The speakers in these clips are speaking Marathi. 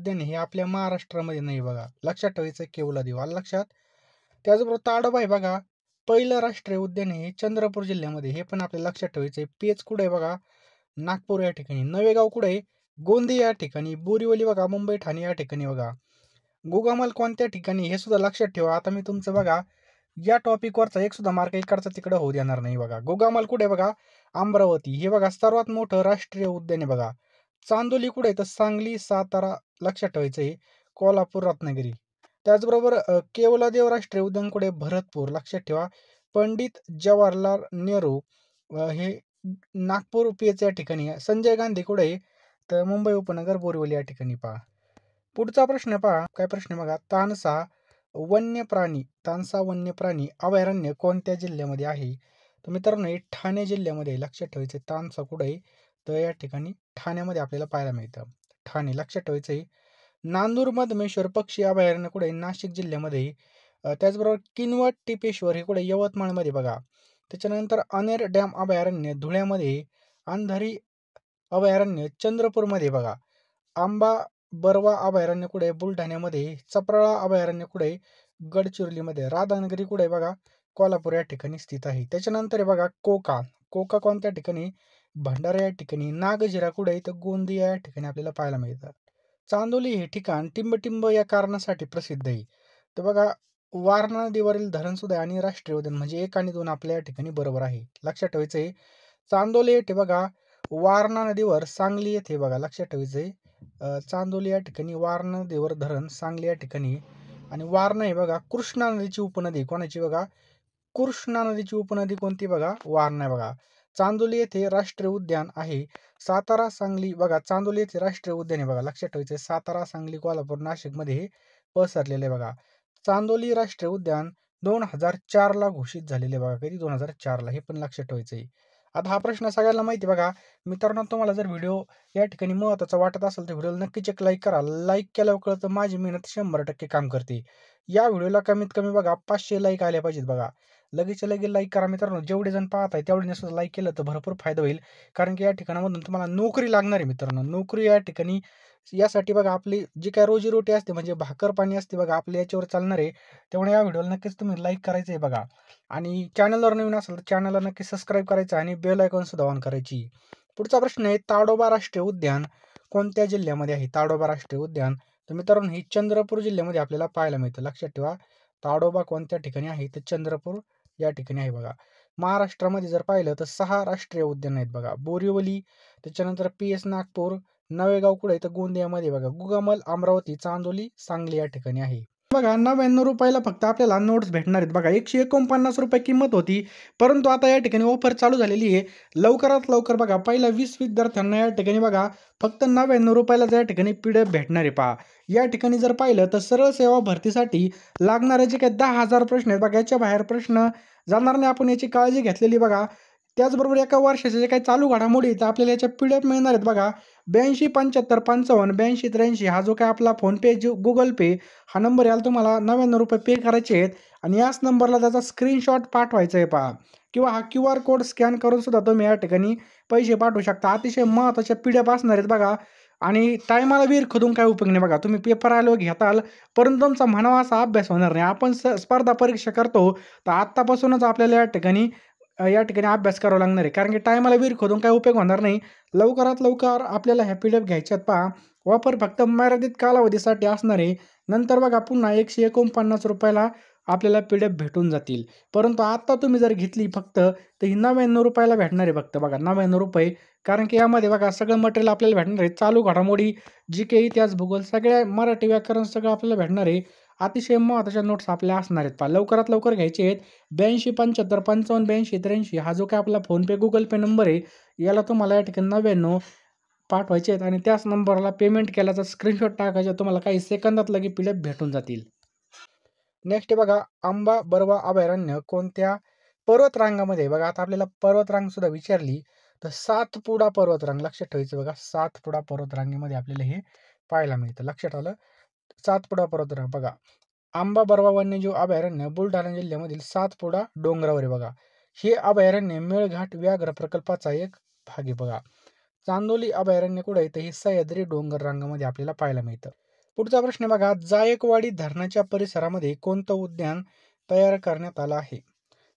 उद्यान हे आपल्या महाराष्ट्रामध्ये नाही बघा. लक्षात ठेवायचं केवलादेव. आलं लक्षात? त्याचबरोबर ताडोबा आहे बघा. पहिलं राष्ट्रीय उद्यान हे चंद्रपूर जिल्ह्यामध्ये. हे पण आपल्याला लक्षात ठेवायचं आहे. पेच कुठे आहे बघा? नागपूर या ठिकाणी. नवेगाव कुठे आहे? गोंदिया या ठिकाणी. बोरिवली बघा मुंबई ठाणे या ठिकाणी बघा. गोगामल कोणत्या ठिकाणी हे सुद्धा लक्षात ठेवा. आता मी तुमचं बघा या टॉपिकवरचा एक सुद्धा मार्क इकडचा तिकडं होऊ देणार नाही बघा. गोगामल कुठे बघा? अमरावती. हे बघा सर्वात मोठं राष्ट्रीय उद्यान आहे बघा. चांदोली कुठे आहे? तर सांगली, सातारा लक्षात ठेवायचं आहे. कोल्हापूर, रत्नागिरी. त्याचबरोबर केवलादेव राष्ट्रीय उद्यान कुठे? भरतपूर लक्षात ठेवा. पंडित जवाहरलाल नेहरू हे नागपूर पेच या ठिकाणी. संजय गांधी कुठे आहे? तर मुंबई उपनगर बोरिवली या ठिकाणी पहा. पुढचा प्रश्न पहा. काय प्रश्न बघा? तानसा वन्य प्राणी अभयारण्य कोणत्या जिल्ह्यामध्ये आहे? तर मित्रांनो हे ठाणे जिल्ह्यामध्ये लक्षात ठेवायचं. तानसा कुठे आहे? तर या ठिकाणी ठाण्यामध्ये आपल्याला पाहायला मिळतं. ठाणे लक्षात ठेवायचं आहे. नांदूर मधमेश्वर पक्षी अभयारण्य कुठे? नाशिक जिल्ह्यामध्ये. त्याचबरोबर किनवट टिपेश्वर हे कुठे? यवतमाळमध्ये बघा. त्याच्यानंतर अनेर डॅम अभयारण्य धुळ्यामध्ये. अंधारी अभयारण्य चंद्रपूरमध्ये बघा. आंबा बरवा अभयारण्य कुठे? बुलढाण्यामध्ये. चपराळा अभयारण्य कुठे? गडचिरोलीमध्ये. राधानगरी कुठे बघा? कोल्हापूर या ठिकाणी स्थित आहे. त्याच्यानंतर आहे बघा कोका कोणत्या ठिकाणी? भंडारा या ठिकाणी. नागझिरा कुठे आहे? तर गोंदिया या ठिकाणी आपल्याला पाहायला मिळतं. चांदोली हे ठिकाण टिंबटिंब या कारणासाठी प्रसिद्ध आहे. तर बघा वारणा नदीवरील धरण सुद्धा आणि राष्ट्रीय उद्यान म्हणजे 1 आणि 2 आपल्या या ठिकाणी बरोबर आहे. लक्षात ठेवायचं आहे. चांदोली येथे बघा वारणा नदीवर सांगली येथे बघा. लक्षात ठेवायचं आहे. चांदोली या ठिकाणी वारणा नदीवर धरण सांगली या ठिकाणी. आणि वारणा हे बघा कृष्णा नदीची उपनदी. कोणाची बघा? कृष्णा नदीची उपनदी कोणती बघा? वारणा बघा. चांदोली येथे राष्ट्रीय उद्यान आहे. सातारा सांगली बघा. चांदोली येथे राष्ट्रीय उद्यान आहे बघा. लक्षात ठेवायचं आहे. सातारा सांगली कोल्हापूर नाशिकमध्ये हे पसरलेले बघा. चांदोली राष्ट्रीय उद्यान 2004 घोषित झालेले बघा. कधी? 2004 हे पण लक्षात ठेवायचं आहे. आता हा प्रश्न सगळ्यांना माहिती बघा. मित्रांनो तुम्हाला जर व्हिडिओ या ठिकाणी महत्त्वाचा वाटत असेल तर व्हिडिओला नक्कीच एक लाईक करा. लाईक केल्यावर कळतं माझी मेहनत 100% काम करते. या व्हिडिओला कमीत कमी बघा 500 लाईक आल्या पाहिजेत बघा. लगेच लाईक करा मित्रांनो. जेवढे जण पाहत आहे तेवढ्याने सुद्धा लाईक केलं तर भरपूर फायदा होईल. कारण की या ठिकाणामधून तुम्हाला नोकरी लागणार आहे मित्रांनो. नोकरी या ठिकाणी यासाठी बघा आपली जी काय रोजीरोटी असते म्हणजे भाकर पाणी असते बघा आपल्या याच्यावर चालणार आहे. त्यामुळे या व्हिडिओला नक्कीच तुम्ही लाईक करायचं आहे बघा. आणि चॅनलवर नवीन असेल तर चॅनलला नक्की सबस्क्राईब करायचं आणि बेल आयकॉन सुद्धा ऑन करायची. पुढचा प्रश्न आहे ताडोबा राष्ट्रीय उद्यान कोणत्या जिल्ह्यामध्ये आहे? ताडोबा राष्ट्रीय उद्यान तर मित्रांनो हे चंद्रपूर जिल्ह्यामध्ये आपल्याला पाहायला मिळतं. लक्षात ठेवा. ताडोबा कोणत्या ठिकाणी आहे? तर चंद्रपूर या ठिकाणी आहे बघा. महाराष्ट्रामध्ये जर पाहिलं तर 6 राष्ट्रीय उद्यान आहेत बघा. बोरिवली, त्याच्यानंतर PS नागपूर, नवेगाव कुठे? तर गोंदियामध्ये बघा. गुगामल, अमरावती, चांदोली, सांगली या ठिकाणी आहे. बघा 99 रुपयाला फक्त आपल्याला नोट्स भेटणार आहेत बघा. 149 रुपये किंमत होती. परंतु आता या ठिकाणी ऑफर चालू झालेली आहे. लवकरात लवकर बघा पहिल्या 20 विद्यार्थ्यांना या ठिकाणी बघा फक्त 99 रुपयाला या ठिकाणी PDF भेटणार आहे पहा. या ठिकाणी जर पाहिलं तर सरळ सेवा भरतीसाठी लागणारे जे काही 10,000 प्रश्न आहेत बघा याच्या बाहेर प्रश्न जाणार नाही. आपण याची काळजी घेतलेली बघा. त्याचबरोबर एका वर्षाच्या जे काही चालू घडामोडी आहेत आपल्याला याच्या PDF मिळणार आहेत बघा. 82 75 55 82 83 हा जो काय आपला फोनपे गुगल पे हा नंबर याला तुम्हाला 99 रुपये पे करायचे आहेत आणि याच नंबरला त्याचा स्क्रीनशॉट पाठवायचा आहे पहा. किंवा हा QR कोड स्कॅन करून सुद्धा तुम्ही या ठिकाणी पैसे पाठवू शकता. अतिशय महत्त्वाच्या PDF असणार आहेत बघा. आणि टायमाला विहीर खोदून काय उपयोग नाही बघा. तुम्ही पेपर आलो घेताल परंतु तुमचा म्हणावा असा अभ्यास होणार नाही. आपण स्पर्धा परीक्षा करतो तर आत्तापासूनच आपल्याला या ठिकाणी अभ्यास करावा लागणार आहे. कारण की टायमाला विहीर खोदून काय उपयोग होणार नाही. लवकरात लवकर आपल्याला ह्या PDF घ्यायच्यात पहा. वापर फक्त मर्यादित कालावधीसाठी असणार आहे. नंतर बघा पुन्हा 149 रुपयाला आपल्याला PDF भेटून जातील. परंतु आता तुम्ही जर घेतली फक्त तर ही 99 रुपयाला भेटणार आहे फक्त बघा 99 रुपये. कारण की यामध्ये बघा सगळं मटेरियल आपल्याला भेटणार आहे. चालू घडामोडी, GK, इतिहास, भूगोल सगळ्या मराठी व्याकरण सगळं आपल्याला भेटणार आहे. अतिशय महत्त्वाच्या नोट्स आपल्या असणार आहेत पहा. लवकरात लवकर घ्यायचे आहेत. 82 75 55 82 83 हा जो काय आपला फोनपे गुगल पे नंबर आहे याला तुम्हाला या ठिकाणी 99 पाठवायचे आहेत आणि त्याच नंबरला पेमेंट केल्याचा स्क्रीनशॉट टाकायचा. तुम्हाला काही सेकंदात लगेच PDF भेटून जातील. नेक्स्ट बघा आंबा बरवा अभयारण्य कोणत्या पर्वतरांगामध्ये बघा. आता आपल्याला पर्वतरांग सुद्धा विचारली तर सातपुडा पर्वतरांग लक्षात ठेवायचं बघा. सातपुडा पर्वतरांगेमध्ये आपल्याला हे पाहायला मिळतं. लक्षात आलं. सातपुडा पर्वतरांग बघा. आंबा बरवा वन्यजीव अभयारण्य बुलढाणा जिल्ह्यामधील सातपुडा डोंगरावर आहे बघा. हे अभयारण्य मेळघाट व्याघ्र प्रकल्पाचा एक भाग आहे बघा. चांदोली अभयारण्य कुठे आहे? तर हे सह्याद्री डोंगर रांगामध्ये आपल्याला पाहायला मिळतं. पुढचा प्रश्न बघा, जायकवाडी धरणाच्या परिसरामध्ये कोणतं उद्यान तयार करण्यात आलं आहे?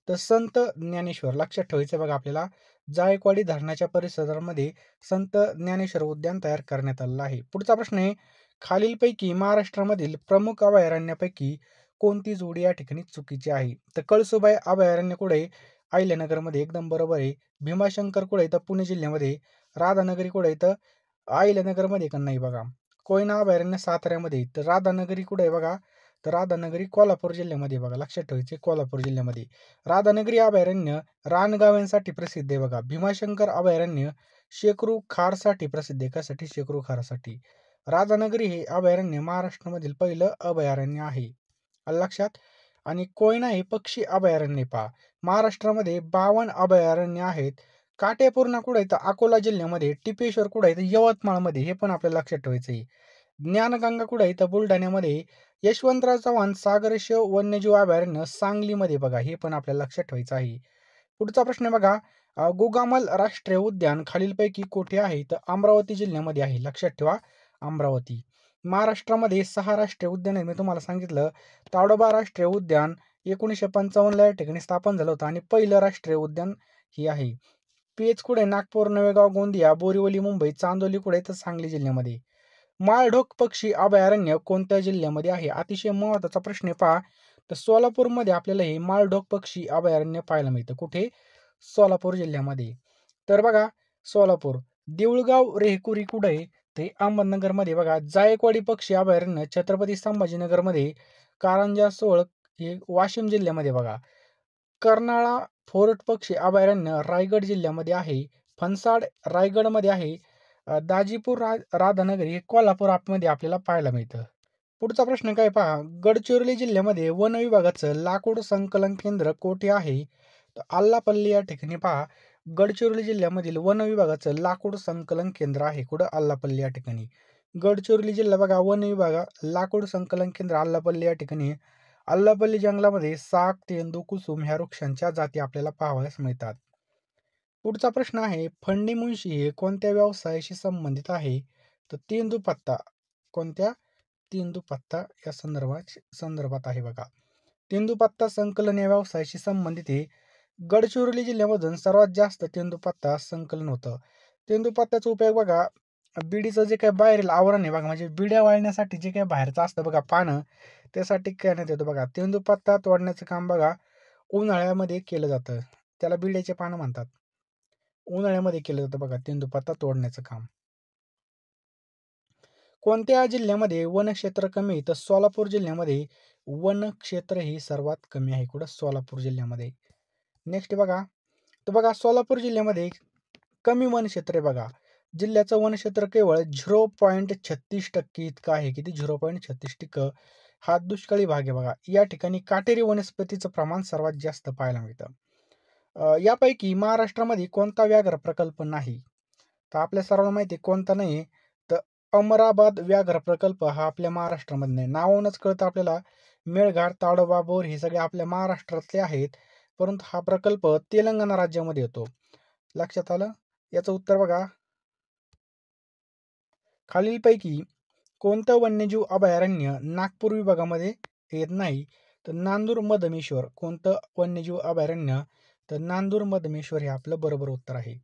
तर संत ज्ञानेश्वर. लक्षात ठेवायचं बघा आपल्याला, जायकवाडी धरणाच्या परिसरामध्ये संत ज्ञानेश्वर उद्यान तयार करण्यात आलेलं आहे. पुढचा प्रश्न आहे, खालीलपैकी महाराष्ट्रामधील प्रमुख अभयारण्यापैकी कोणती जोडी या ठिकाणी चुकीची आहे? तर कळसुबाई अभयारण्य कुठे आहे? अहिल्यानगरमध्ये, एकदम बरोबर आहे. भीमाशंकर कुठे आहे? तर पुणे जिल्ह्यामध्ये. राधानगरी कुठे आहे? तर अहिल्यानगरमध्ये का नाही बघा. कोयना अभयारण्य साताऱ्यामध्ये. तर राधानगरी कुठे आहे बघा? तर राधानगरी कोल्हापूर जिल्ह्यामध्ये बघा. लक्षात ठेवायचे, कोल्हापूर जिल्ह्यामध्ये. राधानगरी अभयारण्य रानगाव्यांसाठी प्रसिद्ध आहे बघा. भीमाशंकर अभयारण्य शेकरू खारसाठी प्रसिद्ध आहे. कशासाठी? शेकरू खारसाठी. राधानगरी हे अभयारण्य महाराष्ट्रामधील पहिलं अभयारण्य आहे. आलं लक्षात? आणि कोयना हे पक्षी अभयारण्य पहा. महाराष्ट्रामध्ये 52 अभयारण्य आहेत. काटेपूर्णा कुठे आहे? तर अकोला जिल्ह्यामध्ये. टिपेश्वर कुठे आहे? तर यवतमाळमध्ये. हे पण आपल्याला लक्षात ठेवायचं आहे. ज्ञानगंगा कुठे आहे? तर बुलढाण्यामध्ये. यशवंतराव चव्हाण सागरशेव वन्यजीव अभयारण्य सांगलीमध्ये बघा. हे पण आपल्याला लक्षात ठेवायचं आहे. पुढचा प्रश्न बघा, गोगामल राष्ट्रीय उद्यान खालीलपैकी कुठे आहे? तर अमरावती जिल्ह्यामध्ये आहे. लक्षात ठेवा, अमरावती. महाराष्ट्रामध्ये 6 राष्ट्रीय उद्यान आहेत. मी तुम्हाला सांगितलं. ताडोबा राष्ट्रीय उद्यान 1955 या ठिकाणी स्थापन झालं होतं आणि पहिलं राष्ट्रीय उद्यान हे आहे. पेच कुठे? नागपूर, नवेगाव, गोंदिया, बोरिवली, मुंबई. चांदोली कुठे? तर सांगली जिल्ह्यामध्ये. माळढोक पक्षी अभयारण्य कोणत्या जिल्ह्यामध्ये आहे? अतिशय महत्त्वाचा प्रश्न आहे पहा. तर सोलापूरमध्ये आपल्याला हे माळढोक पक्षी अभयारण्य पाहायला मिळतं. कुठे? सोलापूर जिल्ह्यामध्ये. तर बघा, सोलापूर. देऊळगाव रेहकुरी कुठे आहे? ते अहमदनगरमध्ये बघा. जायकवाडी पक्षी अभयारण्य छत्रपती संभाजीनगरमध्ये. कारंजा सोळ हे वाशिम जिल्ह्यामध्ये बघा. कर्नाळा फोर्ट पक्षी अभयारण्य रायगड जिल्ह्यामध्ये आहे. फणसाड रायगडमध्ये आहे. दाजीपूर राधानगरी हे कोल्हापूर मध्ये आपल्याला पाहायला मिळतं. पुढचा प्रश्न काय पहा, गडचिरोली जिल्ह्यामध्ये वन विभागाचं लाकूड संकलन केंद्र कोठे आहे? तर आल्लापल्ली या ठिकाणी पहा. गडचिरोली जिल्ह्यामधील वन विभागाचं लाकूड संकलन केंद्र आहे. कुठं? आल्लापल्ली या ठिकाणी. गडचिरोली जिल्हा बघा, वन विभाग लाकूड संकलन केंद्र आल्लापल्ली या ठिकाणी. आल्लापल्ली जंगलामध्ये साग, तेंदू, कुसुम ह्या वृक्षांच्या जाती आपल्याला पाहावयास मिळतात. पुढचा प्रश्न आहे, फंडीमुंशी हे कोणत्या व्यवसायाशी संबंधित आहे? तर तेंदूपत्ता. कोणत्या? तेंदूपत्ता या संदर्भात आहे बघा. तेंदूपत्ता संकलन या व्यवसायाशी संबंधित आहे. गडचिरोली जिल्ह्यामधून सर्वात जास्त तेंदूपत्ता संकलन होतं. तेंदूपत्त्याचा उपयोग बघा, बिडीचं जे काही बाहेरील आवरण आहे बघा, म्हणजे बिड्या वाळण्यासाठी जे काही बाहेरचं असतं बघा पानं, त्यासाठी करण्यात येतं बघा. तेंदूपत्ता तोडण्याचं काम बघा उन्हाळ्यामध्ये केलं जातं. त्याला बिड्याचे पानं म्हणतात. उन्हाळ्यामध्ये केलं जातं बघा तेंदूपत्ता तोडण्याचं काम. कोणत्या जिल्ह्यामध्ये वनक्षेत्र कमी आहे? तर सोलापूर जिल्ह्यामध्ये वनक्षेत्र ही सर्वात कमी आहे. कुठं? सोलापूर जिल्ह्यामध्ये. नेक्स्ट बघा, तर बघा सोलापूर जिल्ह्यामध्ये कमी वनक्षेत्र आहे बघा. जिल्ह्याचं वनक्षेत्र केवळ 0.36% इतकं आहे. किती? 0.36%. हा दुष्काळी भाग आहे बघा. या ठिकाणी काटेरी वनस्पतीचं प्रमाण सर्वात जास्त पाहायला मिळतं. यापैकी महाराष्ट्रामध्ये कोणता व्याघ्र प्रकल्प नाही? तर आपल्या सर्वांना माहिती आहे कोणता नाही. तर अमराबाद व्याघ्र प्रकल्प हा आपल्या महाराष्ट्रामध्ये नाही. नावावरूनच कळतं आपल्याला. मेळघाट, ताडोबा, बोर हे सगळे आपल्या महाराष्ट्रातले आहेत. परंतु हा प्रकल्प तेलंगणा राज्यामध्ये येतो. लक्षात आलं? याचं उत्तर बघा. खालीलपैकी कोणतं वन्यजीव अभयारण्य नागपूर विभागामध्ये येत नाही? तर नांदूर मधमेश्वर. कोणतं वन्यजीव अभयारण्य? तर नांदूर मधमेश्वर हे आपलं बरोबर उत्तर आहे.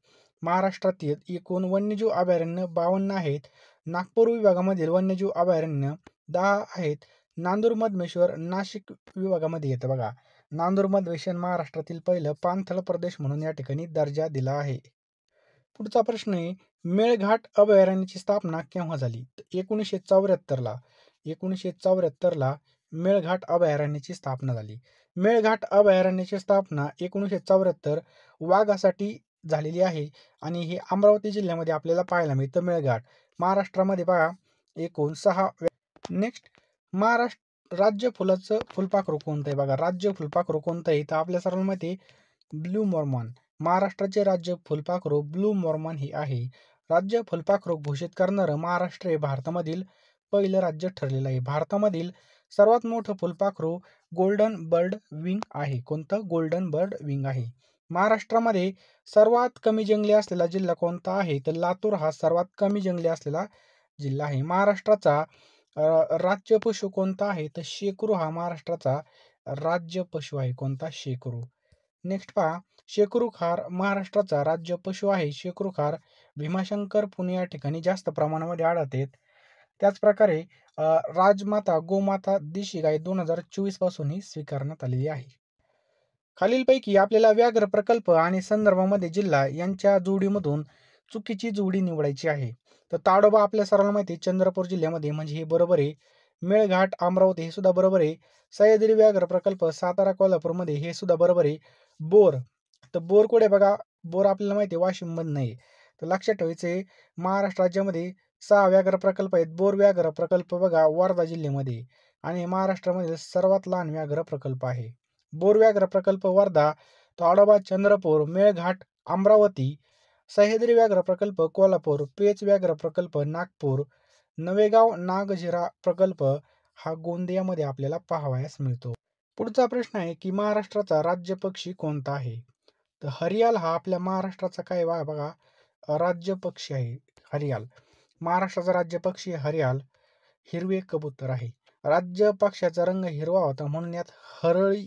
महाराष्ट्रातील एकूण वन्यजीव अभयारण्य 52 आहेत. नागपूर विभागामधील वन्यजीव अभयारण्य 10 आहेत. नांदूर मधमेश्वर नाशिक विभागामध्ये येतं बघा. नांदूर मधमेश्वर महाराष्ट्रातील पहिलं पाणथळ प्रदेश म्हणून या ठिकाणी दर्जा दिला आहे. पुढचा प्रश्न आहे, मेळघाट अभयारण्याची स्थापना केव्हा झाली? 1974ला. 1974ला मेळघाट अभयारण्याची स्थापना झाली. मेळघाट अभयारण्याची स्थापना 1974 वाघासाठी झालेली आहे आणि हे अमरावती जिल्ह्यामध्ये आपल्याला पाहायला मिळतं. मेळघाट महाराष्ट्रामध्ये पहा एकूण 6. नेक्स्ट, महाराष्ट्र राज्य फुलाचं फुलपाखरू कोणतं आहे बघा. राज्य फुलपाखरू कोणतं आहे? तर आपल्या सर्वांना माहिती आहे ब्लू मॉर्मॉन. महाराष्ट्राचे राज्य फुलपाखरू ब्लू मॉर्मॉन हे आहे. राज्य फुलपाखरू घोषित करणारं महाराष्ट्र हे भारतामधील पहिलं राज्य ठरलेलं आहे. भारतामधील सर्वात मोठं फुलपाखरू गोल्डन बर्ड विंग आहे. कोणतं? गोल्डन बर्ड विंग आहे. महाराष्ट्रामध्ये सर्वात कमी जंगले असलेला जिल्हा कोणता आहे? तर लातूर हा सर्वात कमी जंगले असलेला जिल्हा आहे. महाराष्ट्राचा राज्य पशु कोणता आहे? तर शेकरू हा महाराष्ट्राचा राज्य पशु आहे. कोणता? शेकरू. नेक्स्ट पहा, शेकरूखार महाराष्ट्राचा राज्य पशु आहे. शेकरूखार भीमाशंकर पुणे या ठिकाणी जास्त प्रमाणामध्ये आढळते. त्याचप्रकारे राजमाता, गोमाता, देशी गाय 2024 पासून ही स्वीकारण्यात आलेली आहे. खालीलपैकी आपल्याला व्याघ्र प्रकल्प आणि संदर्भामध्ये जिल्हा यांच्या जोडीमधून चुकीची जोडी निवडायची आहे. तर ताडोबा आपल्या सर्वांना माहिती आहे चंद्रपूर जिल्ह्यामध्ये, म्हणजे हे बरोबर आहे. मेळघाट अमरावती हे सुद्धा बरोबर आहे. सह्याद्री व्याघ्र प्रकल्प सातारा कोल्हापूरमध्ये हे सुद्धा बरोबर आहे. बोर, तर बोर कुठे बघा, बोर आपल्याला माहिती आहे वाशिममध्ये नाही. तर लक्षात ठेवायचं आहे, महाराष्ट्र राज्यामध्ये 6 व्याघ्र प्रकल्प आहेत. बोर व्याघ्र प्रकल्प बघा वर्धा जिल्ह्यामध्ये आणि महाराष्ट्रामधील सर्वात लहान व्याघ्र प्रकल्प आहे. बोर व्याघ्र प्रकल्प वर्धा, ताडोबा चंद्रपूर, मेळघाट अमरावती, सह्याद्री व्याघ्र प्रकल्प कोल्हापूर, पेच व्याघ्र प्रकल्प नागपूर, नवेगाव नागझिरा प्रकल्प हा गोंदियामध्ये आपल्याला पाहावयास मिळतो. पुढचा प्रश्न आहे की महाराष्ट्राचा राज्य पक्षी कोणता आहे? तर हरियाल हा आपल्या महाराष्ट्राचा काय बघा राज्य पक्षी आहे. हरियाल महाराष्ट्राचा राज्य पक्षी हरियाल हिरवे कबूतर आहे. राज्य पक्षाचा रंग हिरवा होता म्हणून यात हरळी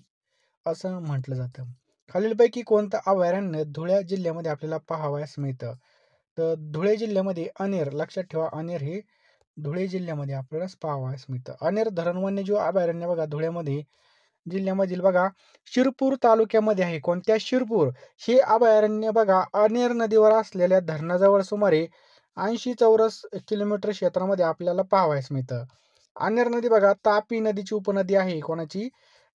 असं म्हटलं जातं. खालीलपैकी कोणतं अभयारण्य धुळे जिल्ह्यामध्ये आपल्याला पाहावयास मिळतं? तर धुळे जिल्ह्यामध्ये अनेर, लक्षात ठेवा अनेर हे धुळे जिल्ह्यामध्ये आपल्याला पाहावयास मिळतं. अनेर धरण वन्यजीव अभयारण्य बघा धुळ्यामध्ये जिल्ह्यामधील बघा शिरपूर तालुक्यामध्ये आहे. कोणत्या? शिरपूर. हे अभयारण्य बघा अनेर नदीवर असलेल्या धरणाजवळ सुमारे 80 चौरस किलोमीटर क्षेत्रामध्ये आपल्याला पाहावयास मिळतं. अनेर नदी बघा तापी नदीची उपनदी आहे. कोणाची?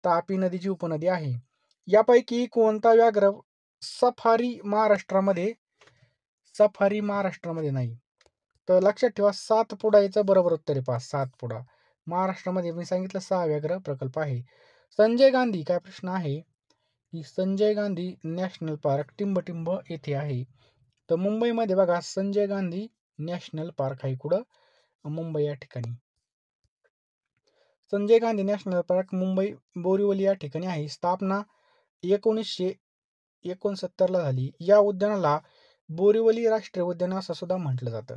तापी नदीची उपनदी आहे. यापैकी कोणता व्याघ्र सफारी महाराष्ट्रामध्ये नाही? तर लक्षात ठेवा सातपुडा याचं बरोबर उत्तर आहे. पहा सातपुडा महाराष्ट्रामध्ये मी सांगितलं 6 व्याघ्र प्रकल्प आहे. संजय गांधी काय प्रश्न आहे की संजय गांधी नॅशनल पार्क टिंबटिंब येथे आहे. तर मुंबईमध्ये बघा संजय गांधी नॅशनल पार्क आहे. कुठं? मुंबई या ठिकाणी. संजय गांधी नॅशनल पार्क मुंबई बोरिवली या ठिकाणी आहे. स्थापना 1969ला झाली. या उद्यानाला बोरिवली राष्ट्रीय उद्यान असं सुद्धा म्हटलं जातं.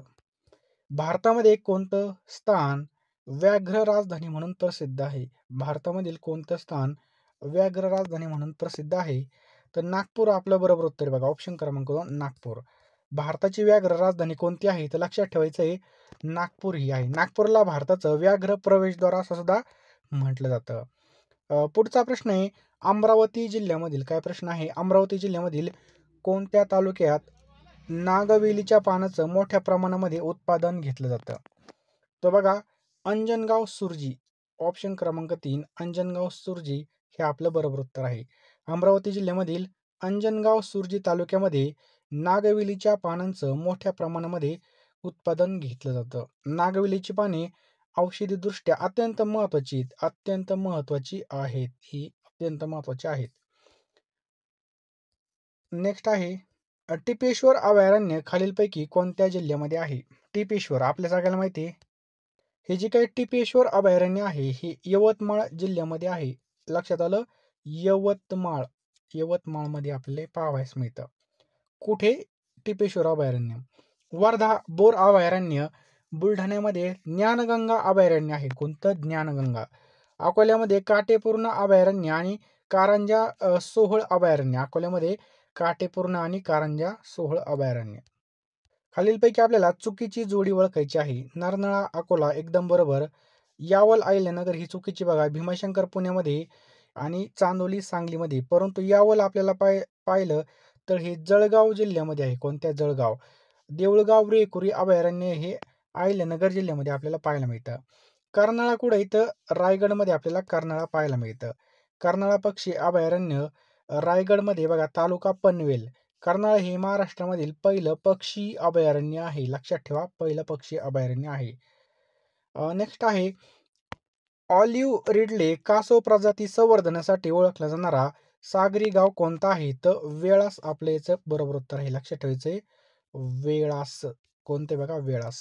भारतामध्ये कोणतं स्थान व्याघ्र राजधानी म्हणून प्रसिद्ध आहे? भारतामधील कोणतं स्थान व्याघ्र राजधानी म्हणून प्रसिद्ध आहे? तर नागपूर आपलं बरोबर उत्तर बघा. ऑप्शन क्रमांक 2 नागपूर. भारताची व्याघ्र राजधानी कोणती आहे? तर लक्षात ठेवायचं आहे नागपूर ही आहे. नागपूरला भारताचं व्याघ्र प्रवेशद्वार असं सुद्धा म्हटलं जातं. पुढचा प्रश्न आहे अमरावती जिल्ह्यामधील काय प्रश्न आहे? अमरावती जिल्ह्यामधील कोणत्या तालुक्यात नागवेलीच्या पानाचं मोठ्या प्रमाणामध्ये उत्पादन घेतलं जातं? तर बघा अंजनगाव सुरजी, ऑप्शन क्रमांक 3 अंजनगाव सुरजी हे आपलं बरोबर उत्तर आहे. अमरावती जिल्ह्यामधील अंजनगाव सुरजी तालुक्यामध्ये नागवेलीच्या पानांचं मोठ्या प्रमाणामध्ये उत्पादन घेतलं जातं. नागवेलीची पाने औषधीदृष्ट्या अत्यंत महत्वाची आहेत. ही अत्यंत महत्वाची आहेत. नेक्स्ट आहे टिपेश्वर अभयारण्य खालीलपैकी कोणत्या जिल्ह्यामध्ये आहे? टिपेश्वर आपल्या सगळ्याला माहिती आहे. हे जे काही टिपेश्वर अभयारण्य आहे हे यवतमाळ जिल्ह्यामध्ये आहे. लक्षात आलं? यवतमाळमध्ये आपल्याला पाहावयास मिळतं. कुठे? टिपेश्वर अभयारण्य. वर्धा बोर अभयारण्य, बुलढाण्यामध्ये ज्ञानगंगा अभयारण्य आहे. कोणतं? ज्ञानगंगा. अकोल्यामध्ये काटेपूर्ण अभयारण्य आणि कारंजा सोहळ अभयारण्य. अकोल्यामध्ये काटेपूर्ण आणि कारंजा सोहळ अभयारण्य. खालीलपैकी आपल्याला चुकीची जोडी ओळखायची आहे. नरनाळा अकोला एकदम बरोबर. यावल अहिल्यानगर ही चुकीची बघा. भीमाशंकर पुण्यामध्ये आणि चांदोली सांगलीमध्ये. परंतु यावल आपल्याला पाहिलं तर हे जळगाव जिल्ह्यामध्ये आहे. कोणत्या? जळगाव. देऊळगाव रेकुरी अभयारण्य हे अहिल्यानगर जिल्ह्यामध्ये आपल्याला पाहायला मिळतं. कर्नाळा कुठं? इथं रायगडमध्ये आपल्याला कर्नाळा पाहायला मिळतं. कर्नाळा पक्षी अभयारण्य रायगडमध्ये बघा तालुका पनवेल. कर्नाळा हे महाराष्ट्रामधील पहिलं पक्षी अभयारण्य आहे. लक्षात ठेवा पहिलं पक्षी अभयारण्य आहे. नेक्स्ट आहे ऑलिव्ह रिडले कासव प्रजाती संवर्धनासाठी ओळखला जाणारा सागरी गाव कोणता आहे? तर वेळास आपल्या याचं बरोबर उत्तर आहे. लक्षात ठेवायचंय वेळास. कोणते बघा? वेळास.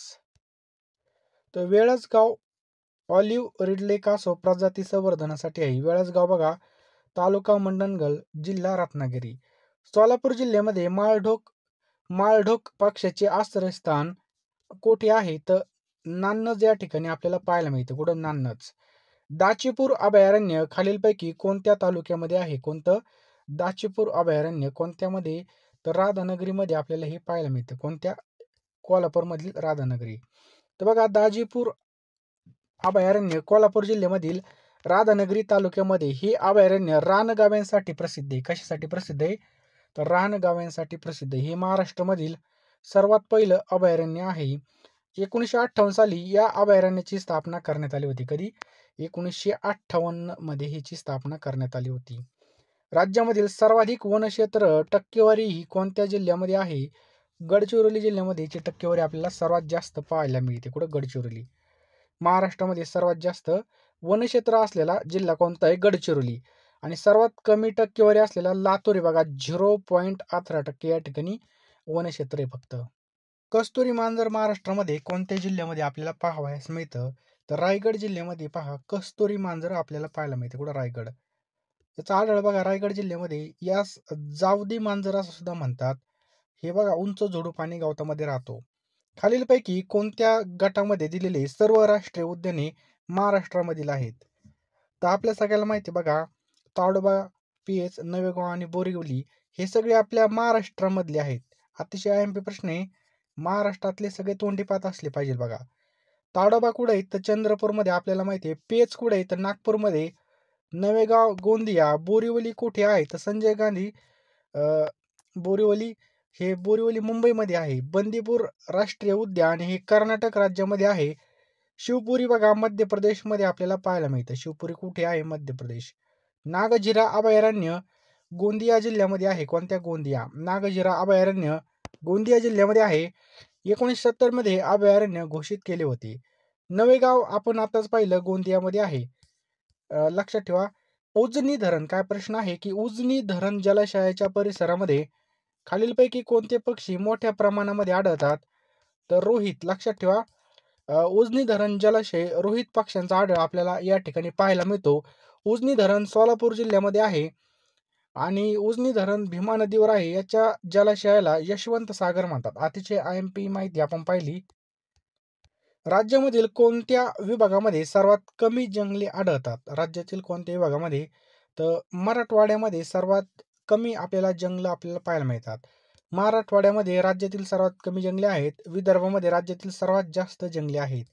तर वेळास गाव ऑलिव्ह रिडले कासव प्रजाती संवर्धनासाठी आहे. वेळास गाव बघा तालुका मंडणगड जिल्हा रत्नागिरी. सोलापूर जिल्ह्यामध्ये माळढोक पक्षाचे आश्रयस्थान कुठे आहे? तर नान्नज या ठिकाणी आपल्याला पाहायला मिळते. कुठं? नान्नज. दाचीपूर अभयारण्य खालीलपैकी कोणत्या तालुक्यामध्ये आहे? कोणतं? दाचीपूर अभयारण्य कोणत्यामध्ये? तर राधानगरीमध्ये आपल्याला हे पाहायला मिळतं. कोणत्या? कोल्हापूरमधील राधानगरी. तर बघा, दाजीपूर अभयारण्य कोल्हापूर जिल्ह्यामधील राधानगरी तालुक्यामध्ये हे अभयारण्य रानगाव्यांसाठी प्रसिद्ध आहे. कशासाठी प्रसिद्ध आहे? तर रानगाव्यांसाठी प्रसिद्ध आहे. हे महाराष्ट्रामधील सर्वात पहिलं अभयारण्य आहे. 1958 साली या अभयारण्याची स्थापना करण्यात आली होती. कधी? 1958 मध्ये ह्याची स्थापना करण्यात आली होती. राज्यामधील सर्वाधिक वनक्षेत्र टक्केवारी ही कोणत्या जिल्ह्यामध्ये आहे? गडचिरोली जिल्ह्यामध्ये याची टक्केवारी आपल्याला सर्वात जास्त पाहायला मिळते. कुठं? गडचिरोली. महाराष्ट्रामध्ये सर्वात जास्त वनक्षेत्र असलेला जिल्हा कोणता आहे? गडचिरोली. आणि सर्वात कमी टक्केवारी असलेला लातूर आहे बघा, 0.18% या ठिकाणी वनक्षेत्र आहे फक्त. कस्तुरी मांजर महाराष्ट्रामध्ये कोणत्या जिल्ह्यामध्ये आपल्याला पाहावयास मिळतं? तर रायगड जिल्ह्यामध्ये पहा कस्तुरी मांजर आपल्याला पाहायला मिळते. कुठं? रायगड. याचा आढळ बघा रायगड जिल्ह्यामध्ये. यास जावदी मांजर असं सुद्धा म्हणतात. हे बघा उंच झुडूप आणि गवतामध्ये राहतो. खालीलपैकी कोणत्या गटामध्ये दिलेले सर्व राष्ट्रीय उद्याने महाराष्ट्रामधील आहेत? तर आपल्या सगळ्याला माहिती आहे बघा, ताडोबा, पेच, नवेगाव आणि बोरिवली हे सगळे आपल्या महाराष्ट्रामधले आहेत. अतिशय आयएमपी प्रश्न आहे. महाराष्ट्रातले सगळे तोंडीपात असले पाहिजे बघा. ताडोबा कुठे आहे? तर चंद्रपूरमध्ये आपल्याला माहिती आहे. पेच कुठे आहे? तर नागपूरमध्ये. नवेगाव, गोंदिया, बोरिवली कुठे आहे? तर संजय गांधी बोरिवली, हे बोरिवली मुंबईमध्ये आहे. बंदीपूर राष्ट्रीय उद्यान हे कर्नाटक राज्यामध्ये आहे. शिवपुरी बघा मध्य प्रदेशमध्ये आपल्याला पाहायला मिळतं. शिवपुरी कुठे आहे? मध्य प्रदेश. नागझिरा अभयारण्य गोंदिया जिल्ह्यामध्ये आहे. कोणत्या? गोंदिया. नागझिरा अभयारण्य गोंदिया जिल्ह्यामध्ये आहे. 1970 मध्ये अभयारण्य घोषित केले होते. नवेगाव आपण आताच पाहिलं गोंदियामध्ये आहे. लक्षात ठेवा. उजनी धरण, काय प्रश्न आहे की उजनी धरण जलाशयाच्या परिसरामध्ये खालीलपैकी कोणते पक्षी मोठ्या प्रमाणामध्ये आढळतात? तर रोहित. लक्षात ठेवा. उजनी धरण जलाशय रोहित पक्ष्यांचा आढळ आपल्याला या ठिकाणी पाहायला मिळतो. उजनी धरण सोलापूर जिल्ह्यामध्ये आहे आणि उजनी धरण भीमा नदीवर आहे. याच्या जलाशयाला यशवंत सागर म्हणतात. अतिशय आयएमपी माहिती आपण पाहिली. राज्यामधील कोणत्या विभागामध्ये सर्वात कमी जंगले आढळतात? राज्यातील कोणत्या विभागामध्ये? तर मराठवाड्यामध्ये सर्वात कमी आपल्याला जंगलं आपल्याला पाहायला मिळतात. मराठवाड्यामध्ये राज्यातील सर्वात कमी जंगले आहेत. विदर्भामध्ये राज्यातील सर्वात जास्त जंगले आहेत.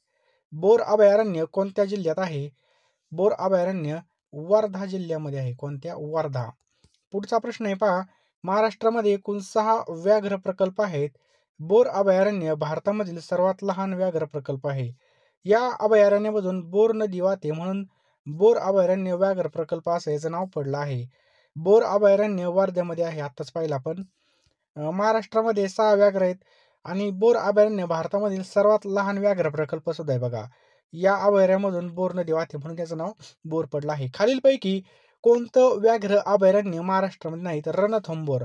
बोर अभयारण्य कोणत्या जिल्ह्यात आहे? बोर अभयारण्य वर्धा जिल्ह्यामध्ये आहे. कोणत्या? वर्धा. पुढचा प्रश्न आहे पहा. महाराष्ट्रामध्ये एकूण 6 व्याघ्र प्रकल्प आहेत. बोर अभयारण्य भारतामधील सर्वात लहान व्याघ्र प्रकल्प आहे. या अभयारण्यामधून बोर नदी वाहते म्हणून बोर अभयारण्य व्याघ्र प्रकल्प असं याचं नाव पडलं आहे. बोर अभयारण्य वर्ध्यामध्ये आहे. आत्ताच पाहिलं आपण. महाराष्ट्रामध्ये 6 व्याघ्र आहेत आणि बोर अभयारण्य भारतामधील सर्वात लहान व्याघ्र प्रकल्प सुद्धा आहे बघा. या अभयारण्यामधून बोर नदी वाहते म्हणून त्याचं नाव बोर पडलं आहे. खालीलपैकी कोणतं व्याघ्र अभयारण्य महाराष्ट्रामध्ये नाही? तर रणथंबोर.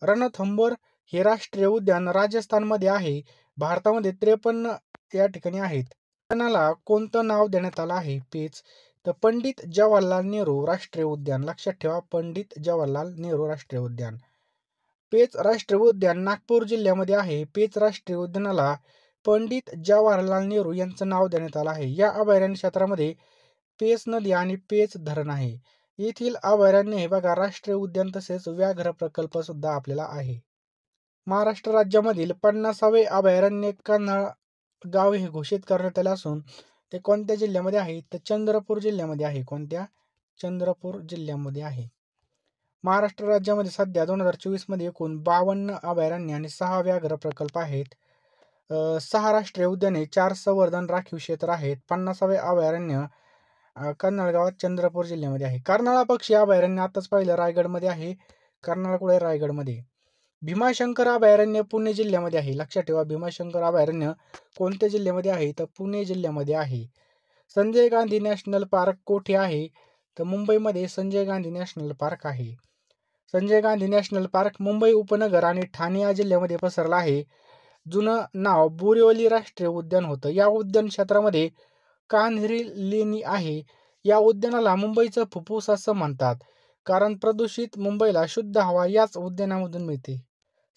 रणथंबोर हे राष्ट्रीय उद्यान राजस्थानमध्ये आहे. भारतामध्ये 53 या ठिकाणी आहेत. उद्यानाला कोणतं नाव देण्यात आलं आहे? पेच. तर पंडित जवाहरलाल नेहरू राष्ट्रीय उद्यान. लक्षात ठेवा, पंडित जवाहरलाल नेहरू राष्ट्रीय उद्यान. पेच राष्ट्रीय उद्यान नागपूर जिल्ह्यामध्ये आहे. पेच राष्ट्रीय उद्यानाला पंडित जवाहरलाल नेहरू यांचं नाव देण्यात आलं आहे. या अभयारण्य क्षेत्रामध्ये पेच नदी आणि पेच धरण आहे. येथील अभयारण्य हे बघा राष्ट्रीय उद्यान तसेच व्याघ्र प्रकल्प सुद्धा आपल्याला आहे. महाराष्ट्र राज्यामधील 50वे अभयारण्य कन्हाळ गाव हे घोषित करण्यात आले असून ते कोणत्या जिल्ह्यामध्ये आहे? तर चंद्रपूर जिल्ह्यामध्ये आहे. कोणत्या? चंद्रपूर जिल्ह्यामध्ये आहे. महाराष्ट्र राज्यामध्ये सध्या 2024 मध्ये एकूण 52 अभयारण्य आणि 6 व्याघ्र प्रकल्प आहेत. 6 राष्ट्रीय उद्याने, 4 संवर्धन राखीव क्षेत्र आहेत. 50वे अभयारण्य कर्नाळ गावात चंद्रपूर जिल्ह्यामध्ये आहे. कर्नाळा पक्षी अभयारण्य आताच पाहिलं रायगडमध्ये आहे. कर्नाळ कुठे? रायगडमध्ये. भीमाशंकर अभयारण्य पुणे जिल्ह्यामध्ये आहे. लक्षात ठेवा, भीमाशंकर अभयारण्य कोणत्या जिल्ह्यामध्ये आहे? तर पुणे जिल्ह्यामध्ये आहे. संजय गांधी नॅशनल पार्क कोठे आहे? तर मुंबईमध्ये संजय गांधी नॅशनल पार्क आहे. संजय गांधी नॅशनल पार्क मुंबई उपनगर आणि ठाणे या जिल्ह्यामध्ये पसरला आहे. जुनं नाव बोरिवली राष्ट्रीय उद्यान होतं. या उद्यान क्षेत्रामध्ये कान्हेरी लेणी आहे. या उद्यानाला मुंबईचं फुफ्फुस असं म्हणतात, कारण प्रदूषित मुंबईला शुद्ध हवा याच उद्यानामधून मिळते.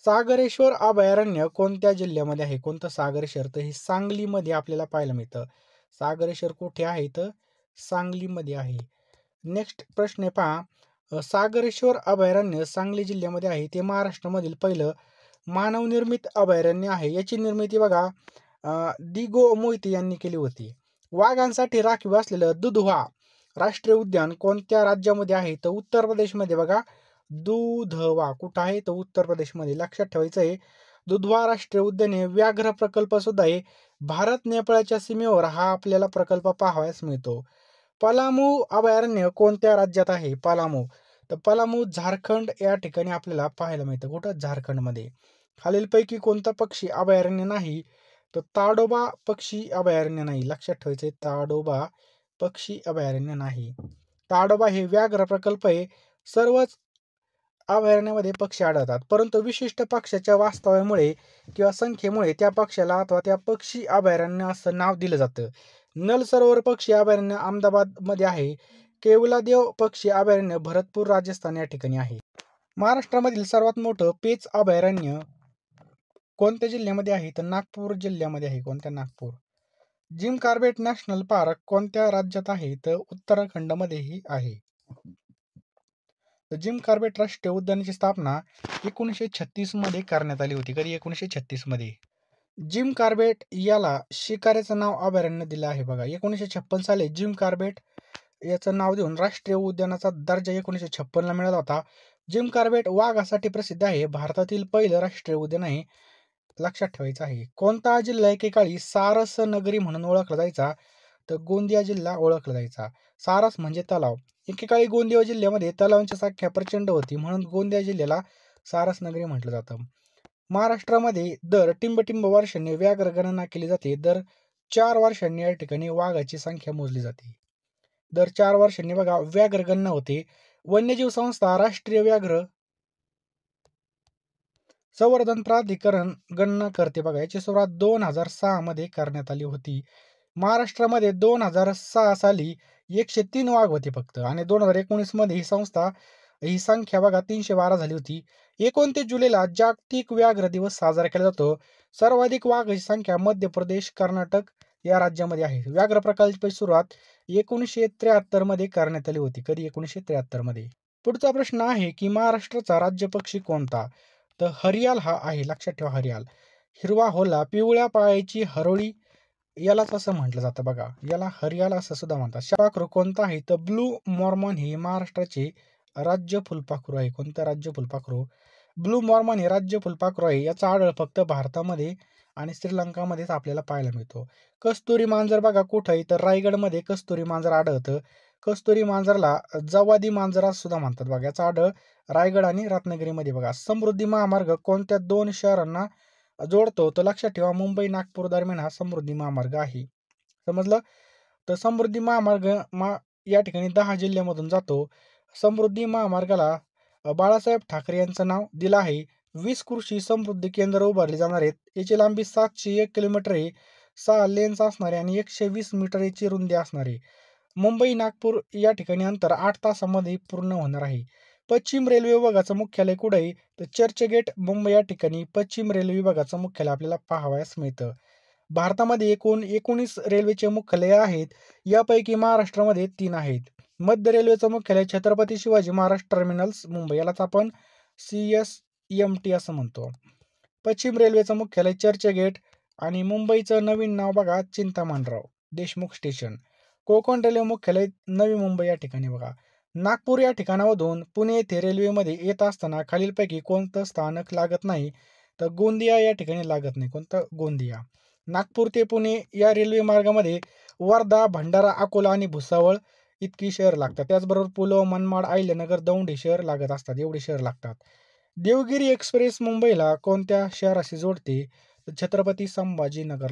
सागरेश्वर अभयारण्य कोणत्या जिल्ह्यामध्ये आहे? कोणतं सागरेश्वर? तर हे सांगलीमध्ये आपल्याला पाहायला मिळतं. सागरेश्वर कुठे आहे? तर सांगलीमध्ये आहे. नेक्स्ट प्रश्न आहे पहा. सागरेश्वर अभयारण्य सांगली जिल्ह्यामध्ये आहे. ते महाराष्ट्रामधील पहिलं मानवनिर्मित अभयारण्य आहे. याची निर्मिती बघा दिगो मोहिते यांनी केली होती. वाघांसाठी राखीव असलेलं दुधवा राष्ट्रीय उद्यान कोणत्या राज्यामध्ये आहे? तर उत्तर प्रदेशमध्ये बघा. दुधवा कुठं आहे? तर उत्तर प्रदेशमध्ये. लक्षात ठेवायचं आहे. दुधवा राष्ट्रीय उद्यान हे व्याघ्र प्रकल्प सुद्धा आहे. भारत नेपाळच्या सीमेवर हा आपल्याला प्रकल्प पाहावयास मिळतो. पलामू अभयारण्य कोणत्या राज्यात आहे? पलामू. तर पलामू झारखंड या ठिकाणी आपल्याला पाहायला मिळतं. कुठं? झारखंडमध्ये. खालीलपैकी कोणता पक्षी अभयारण्य नाही? तर ताडोबा पक्षी अभयारण्य नाही. लक्षात ठेवायचे ताडोबा पक्षी अभयारण्य नाही. ताडोबा हे व्याघ्र प्रकल्प आहे. सर्वच अभयारण्यामध्ये पक्षी आढळतात, परंतु विशिष्ट पक्ष्याच्या वास्तव्यामुळे किंवा संख्येमुळे त्या पक्षाला अथवा त्या पक्षी अभयारण्य असं नाव दिलं जातं. नल सरोवर पक्षी अभयारण्य अहमदाबादमध्ये आहे. केवलादेव पक्षी अभयारण्य भरतपूर राजस्थान या ठिकाणी आहे. महाराष्ट्रामधील सर्वात मोठं पेच अभयारण्य कोणत्या जिल्ह्यामध्ये आहे? तर नागपूर जिल्ह्यामध्ये आहे. कोणत्या? Nagpur. Jim Corbett national park कोणत्या राज्यात आहे? तर उत्तराखंडमध्येही आहे. जिम कार्बेट राष्ट्रीय उद्यानाची स्थापना 1936 मध्ये करण्यात आली होती. कधी? 1936 मध्ये. जिम कार्बेट याला शिकाऱ्याचं नाव अभयारण्य दिलं आहे बघा. 1956 साली जिम कार्बेट याचं नाव देऊन राष्ट्रीय उद्यानाचा दर्जा 1956 ला मिळाला होता. जिम कार्बेट वाघासाठी प्रसिद्ध आहे. भारतातील पहिलं राष्ट्रीय उद्यान आहे. लक्षात ठेवायचं आहे. कोणता जिल्हा एकेकाळी सारस नगरी म्हणून ओळखला जायचा? तर गोंदिया जिल्हा ओळखला जायचा. सारस म्हणजे तलाव. एकेकाळी गोंदिया जिल्ह्यामध्ये तलावांची संख्या प्रचंड होती, म्हणून गोंदिया जिल्ह्याला सारस नगरी म्हटलं जातं. महाराष्ट्रामध्ये दर टिंबटिंब वर्षांनी व्याघ्र गणना केली जाते. दर 4 वर्षांनी या ठिकाणी वाघाची संख्या मोजली जाते. दर 4 वर्षांनी बघा व्याघ्र गणना होते. वन्यजीव संस्था राष्ट्रीय व्याघ्र संवर्धन प्राधिकरण गणना करते बघा. याची सुरुवात 2006 मध्ये करण्यात आली होती. महाराष्ट्रामध्ये 2006 साली 103 वाघ होते फक्त, आणि 2019 मध्ये ही संख्या बघा 312 झाली होती. 29 जुलैला जागतिक व्याघ्र दिवस साजरा केला जातो. सर्वाधिक वाघाची संख्या मध्य प्रदेश, कर्नाटक या राज्यामध्ये आहे. व्याघ्र प्रकल्पाची सुरुवात 1973 मध्ये करण्यात आली होती. कधी? 1973 मध्ये. पुढचा प्रश्न आहे की महाराष्ट्राचा राज्य पक्षी कोणता? तर हरियाल हा आहे. लक्षात ठेवा हरियाल. हिरवा होला, पिवळ्या पायाची हरोळी यालाच असं म्हटलं जातं बघा. याला हरियाल असं सुद्धा म्हणतात. फुलपाखरू कोणतं आहे? तर ब्लू मॉर्मॉन हे महाराष्ट्राचे राज्य फुलपाखरू आहे. कोणतं राज्य फुलपाखरू? ब्लू मॉर्मॉन हे राज्य फुलपाखरू आहे. याचा आढळ फक्त भारतामध्ये आणि श्रीलंकामध्येच आपल्याला पाहायला मिळतो. कस्तुरी मांजर बघा कुठं आहे? तर रायगडमध्ये कस्तुरी मांजर आढळतं. कस्तुरी मांजरला जवादी मांजरा सुद्धा म्हणतात बघा. याचा आढळ रायगड आणि रत्नागिरीमध्ये बघा. समृद्धी महामार्ग कोणत्या 2 शहरांना जोडतो? तर लक्षात ठेवा मुंबई नागपूर दरम्यान हा समृद्धी महामार्ग आहे. समजलं? तर समृद्धी महामार्ग या ठिकाणी 10 जिल्ह्यामधून जातो. समृद्धी महामार्गाला बाळासाहेब ठाकरे यांचं नाव दिलं आहे. 20 कृषी समृद्धी केंद्र उभारली जाणार आहेत. याची लांबी 701 किलोमीटर आहे. 6 लेन्स असणारे आणि 120 मीटर याची रुंदी असणारे. मुंबई नागपूर या ठिकाणी अंतर 8 तासामध्ये पूर्ण होणार आहे. पश्चिम रेल्वे विभागाचं मुख्यालय कुठे आहे? तर चर्चगेट मुंबई या ठिकाणी पश्चिम रेल्वे विभागाचं मुख्यालय आपल्याला पाहावयास मिळतं. भारतामध्ये एकूण 19 रेल्वेचे मुख्यालय आहेत. यापैकी महाराष्ट्रामध्ये 3 आहेत. मध्य रेल्वेचं मुख्यालय छत्रपती शिवाजी महाराज टर्मिनल्स मुंबई, यालाच आपण CSMT असं म्हणतो. पश्चिम रेल्वेचं मुख्यालय चर्चगेट आणि मुंबईचं नवीन नाव बघा चिंतामणराव देशमुख स्टेशन. कोकण रेल्वे मुख्यालय नवी मुंबई या ठिकाणी बघा. नागपूर या ठिकाणामधून पुणे येथे रेल्वेमध्ये येत असताना खालीलपैकी कोणतं स्थानक लागत नाही? तर गोंदिया या ठिकाणी लागत नाही. कोणतं? गोंदिया. नागपूर ते पुणे या रेल्वे मार्गामध्ये वर्धा, भंडारा, अकोला आणि भुसावळ इतकी शहर लागतात. त्याचबरोबर पुलव, मनमाड, अहिल्यानगर, दौंड हे शहर लागत असतात. एवढे शहर लागतात. देवगिरी एक्सप्रेस मुंबईला कोणत्या शहराशी जोडते? तर छत्रपती संभाजीनगर.